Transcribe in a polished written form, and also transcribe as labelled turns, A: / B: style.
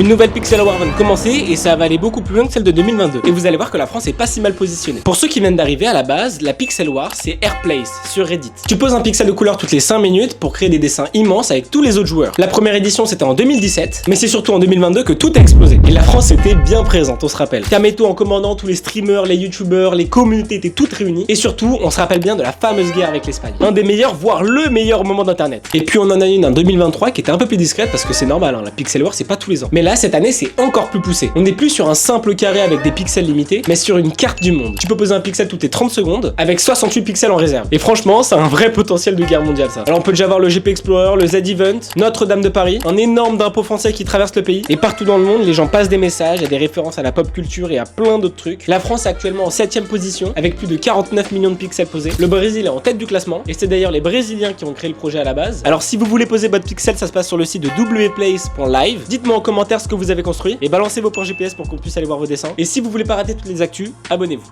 A: Une nouvelle Pixel War vient de commencer et ça va aller beaucoup plus loin que celle de 2022. Et vous allez voir que la France est pas si mal positionnée. Pour ceux qui viennent d'arriver, à la base, la Pixel War c'est Airplace sur Reddit. Tu poses un pixel de couleur toutes les 5 minutes pour créer des dessins immenses avec tous les autres joueurs. La première édition c'était en 2017, mais c'est surtout en 2022 que tout a explosé. Et la France était bien présente, on se rappelle. Kameto en commandant, tous les streamers, les youtubeurs, les communautés étaient toutes réunies. Et surtout, on se rappelle bien de la fameuse guerre avec l'Espagne. Un des meilleurs, voire le meilleur moment d'internet. Et puis on en a une en 2023 qui était un peu plus discrète parce que c'est normal, hein, la Pixel War c'est pas tous les ans. Mais là, cette année, c'est encore plus poussé. On n'est plus sur un simple carré avec des pixels limités, mais sur une carte du monde. Tu peux poser un pixel toutes les 30 secondes avec 68 pixels en réserve. Et franchement, c'est un vrai potentiel de guerre mondiale ça. Alors on peut déjà voir le GP Explorer, le Z-Event, Notre-Dame de Paris, un énorme drapeau français qui traverse le pays. Et partout dans le monde, les gens passent des messages, il y a des références à la pop culture et à plein d'autres trucs. La France est actuellement en 7ème position avec plus de 49 millions de pixels posés. Le Brésil est en tête du classement et c'est d'ailleurs les Brésiliens qui ont créé le projet à la base. Alors si vous voulez poser votre pixel, ça se passe sur le site de wplace.live. Dites-moi en commentaire ce que vous avez construit et balancez vos points GPS pour qu'on puisse aller voir vos dessins. Et si vous voulez pas rater toutes les actus, abonnez-vous.